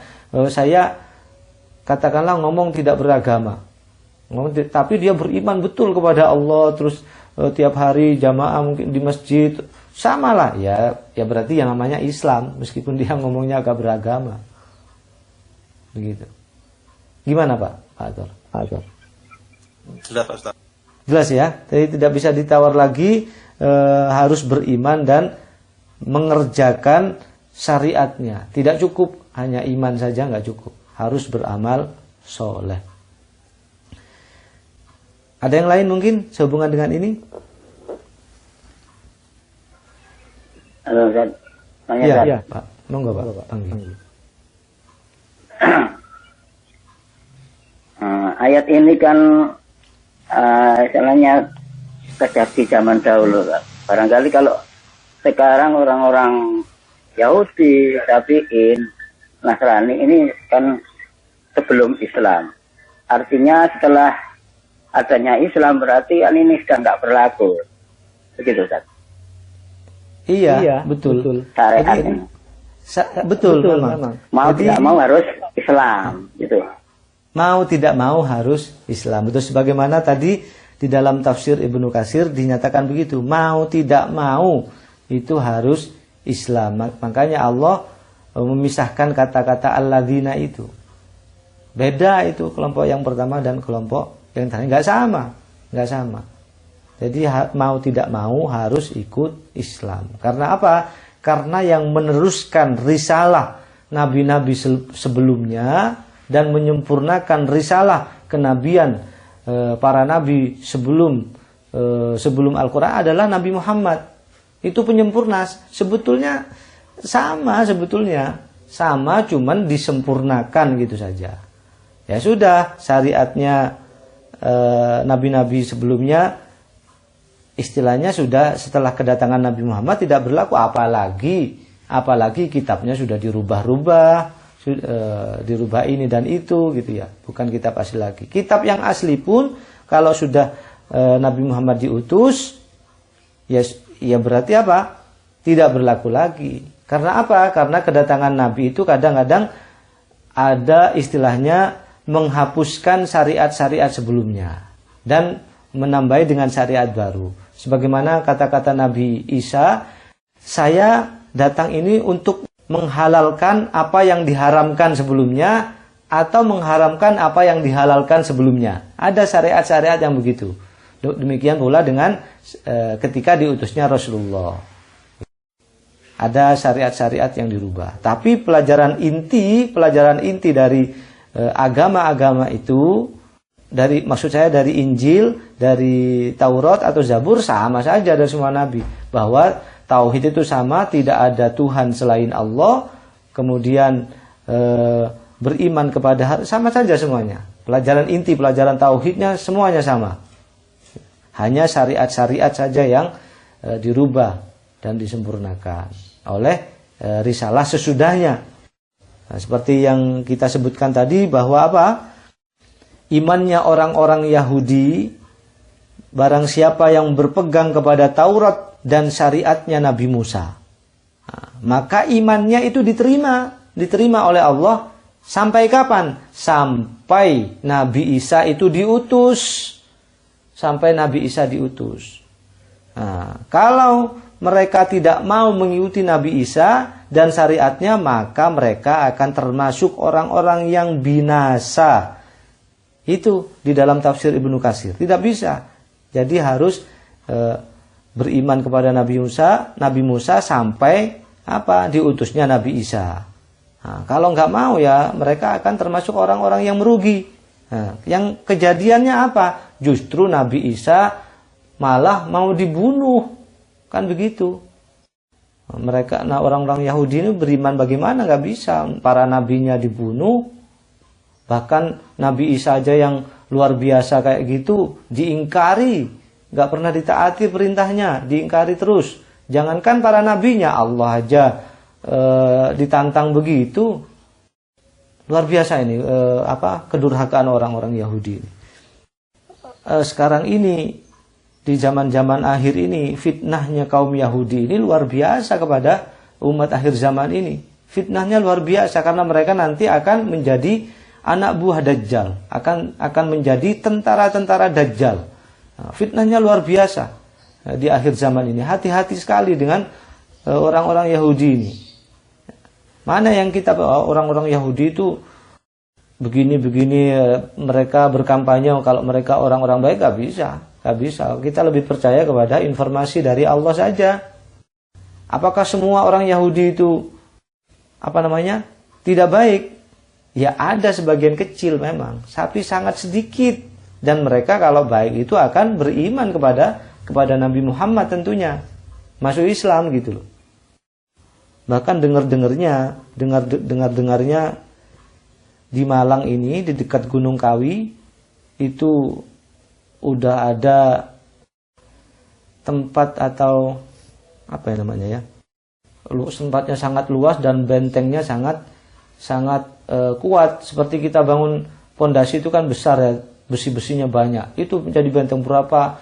[SPEAKER 3] Saya katakanlah ngomong tidak beragama, tapi dia beriman betul kepada Allah, terus tiap hari jamaah mungkin di masjid, samalah ya berarti yang namanya Islam meskipun dia ngomongnya agak beragama. Begitu. Gimana Pak Ator?
[SPEAKER 6] Jelas Ustaz.
[SPEAKER 3] Jelas ya. Jadi tidak bisa ditawar lagi, harus beriman dan mengerjakan syariatnya. Tidak cukup hanya iman saja, nggak cukup. Harus beramal soleh. Ada yang lain mungkin sehubungan dengan ini?
[SPEAKER 4] Halo Ustaz.
[SPEAKER 3] Iya Pak. Monggo Pak. Panggil.
[SPEAKER 4] Ayat ini kan istilahnya terjadi zaman dahulu. Barangkali kalau sekarang orang-orang Yahudi, Sabi'in, Nasrani ini kan sebelum Islam. Artinya setelah adanya Islam berarti kan ini sudah tidak berlaku. Begitu Ustaz?
[SPEAKER 3] Iya, betul.
[SPEAKER 4] Syariatnya.
[SPEAKER 3] Betul memang.
[SPEAKER 4] Mau tidak mau harus Islam gitu.
[SPEAKER 3] Mau tidak mau harus Islam. Betul, sebagaimana tadi di dalam tafsir Ibnu Katsir dinyatakan begitu. Mau tidak mau itu harus Islam. Makanya Allah memisahkan kata-kata alladzina itu. Beda itu kelompok yang pertama dan kelompok yang terakhir. Nggak sama. Jadi mau tidak mau harus ikut Islam. Karena apa? Karena yang meneruskan risalah nabi-nabi sebelumnya dan menyempurnakan risalah kenabian para nabi sebelum Al-Quran adalah Nabi Muhammad. Itu penyempurna. Sebetulnya sama, cuman disempurnakan gitu saja. Ya sudah, syariatnya nabi-nabi sebelumnya istilahnya sudah setelah kedatangan Nabi Muhammad tidak berlaku, apalagi kitabnya sudah dirubah ini dan itu gitu ya, bukan kitab asli lagi. Kitab yang asli pun kalau sudah Nabi Muhammad diutus, ya berarti apa? Tidak berlaku lagi. Karena apa? Karena kedatangan Nabi itu kadang-kadang ada istilahnya menghapuskan syariat-syariat sebelumnya dan menambahi dengan syariat baru. Sebagaimana kata-kata Nabi Isa, saya datang ini untuk menghalalkan apa yang diharamkan sebelumnya atau mengharamkan apa yang dihalalkan sebelumnya. Ada syariat-syariat yang begitu. Demikian pula dengan ketika diutusnya Rasulullah. Ada syariat-syariat yang dirubah. Tapi pelajaran inti dari agama-agama itu, maksud saya dari Injil, dari Taurat atau Zabur sama saja dari semua nabi. Bahwa tauhid itu sama, tidak ada Tuhan selain Allah. Kemudian beriman kepada sama saja semuanya. Pelajaran inti, pelajaran tauhidnya semuanya sama. Hanya syariat-syariat saja yang dirubah dan disempurnakan oleh risalah sesudahnya. Nah, seperti yang kita sebutkan tadi bahwa apa? Imannya orang-orang Yahudi, barang siapa yang berpegang kepada Taurat dan syariatnya Nabi Musa, maka imannya itu diterima oleh Allah. Sampai kapan? Sampai Nabi Isa itu diutus. Nah, kalau mereka tidak mau mengikuti Nabi Isa dan syariatnya, maka mereka akan termasuk orang-orang yang binasa. Itu di dalam tafsir Ibnu Katsir. Tidak bisa. Jadi harus beriman kepada Nabi Musa sampai apa? Diutusnya Nabi Isa. Nah, kalau nggak mau ya mereka akan termasuk orang-orang yang merugi. Nah, yang kejadiannya apa? Justru Nabi Isa malah mau dibunuh. Kan begitu. Mereka, orang-orang Yahudi ini beriman bagaimana? Nggak bisa. Para nabinya dibunuh. Bahkan Nabi Isa aja yang luar biasa kayak gitu diingkari. Nggak pernah ditaati perintahnya. Diingkari terus. Jangankan para nabinya, Allah aja ditantang begitu. Luar biasa ini kedurhakaan orang-orang Yahudi ini. Sekarang ini di zaman-zaman akhir ini fitnahnya kaum Yahudi ini luar biasa kepada umat akhir zaman ini. Fitnahnya luar biasa karena mereka nanti akan menjadi anak buah Dajjal, akan menjadi tentara-tentara Dajjal. Nah, fitnahnya luar biasa di akhir zaman ini. Hati-hati sekali dengan orang-orang Yahudi ini. Mana yang kita orang-orang Yahudi itu begini-begini mereka berkampanye kalau mereka orang-orang baik, gak bisa. Kita lebih percaya kepada informasi dari Allah saja. Apakah semua orang Yahudi itu tidak baik? Ya ada sebagian kecil memang, tapi sangat sedikit. Dan mereka kalau baik itu akan beriman kepada Nabi Muhammad tentunya, masuk Islam gitu loh. Bahkan dengar-dengarnya di Malang ini, di dekat Gunung Kawi, itu udah ada tempat atau tempatnya sangat luas dan bentengnya sangat kuat. Seperti kita bangun pondasi itu kan besar ya, besi-besinya banyak. Itu menjadi benteng berapa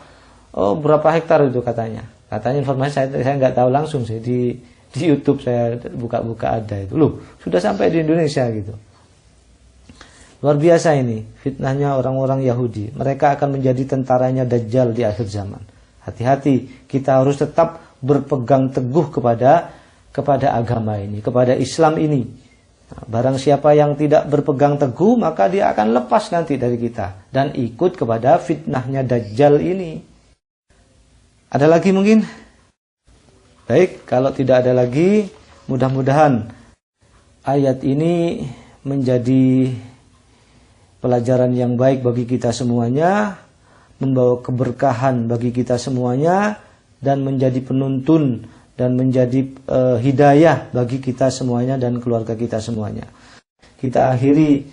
[SPEAKER 3] hektar itu katanya. Katanya informasi saya nggak tahu langsung sih, di YouTube saya buka-buka ada itu. Loh, sudah sampai di Indonesia gitu. Luar biasa ini fitnahnya orang-orang Yahudi. Mereka akan menjadi tentaranya Dajjal di akhir zaman. Hati-hati, kita harus tetap berpegang teguh kepada agama ini, kepada Islam ini. Nah, barang siapa yang tidak berpegang teguh, maka dia akan lepas nanti dari kita dan ikut kepada fitnahnya Dajjal ini. Ada lagi mungkin? Baik, kalau tidak ada lagi, mudah-mudahan ayat ini menjadi pelajaran yang baik bagi kita semuanya, membawa keberkahan bagi kita semuanya, dan menjadi penuntun dan menjadi hidayah bagi kita semuanya dan keluarga kita semuanya. Kita akhiri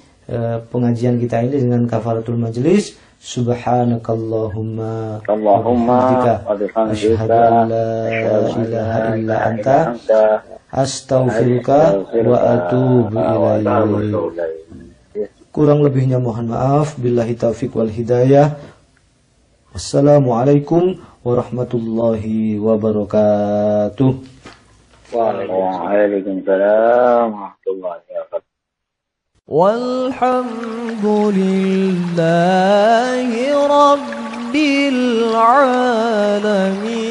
[SPEAKER 3] pengajian kita ini dengan kafaratul majelis. Subhanakallahumma wa bihamdika asyhadu an la ilaha illa anta astaghfiruka wa atubu ilaik. Kurang lebihnya mohon maaf. Billahi taufiq wal hidayah. Wassalamualaikum warahmatullahi wabarakatuh.
[SPEAKER 4] Waalaikumsalam warahmatullahi wabarakatuh.
[SPEAKER 7] Walhamdulillahi rabbil alamin.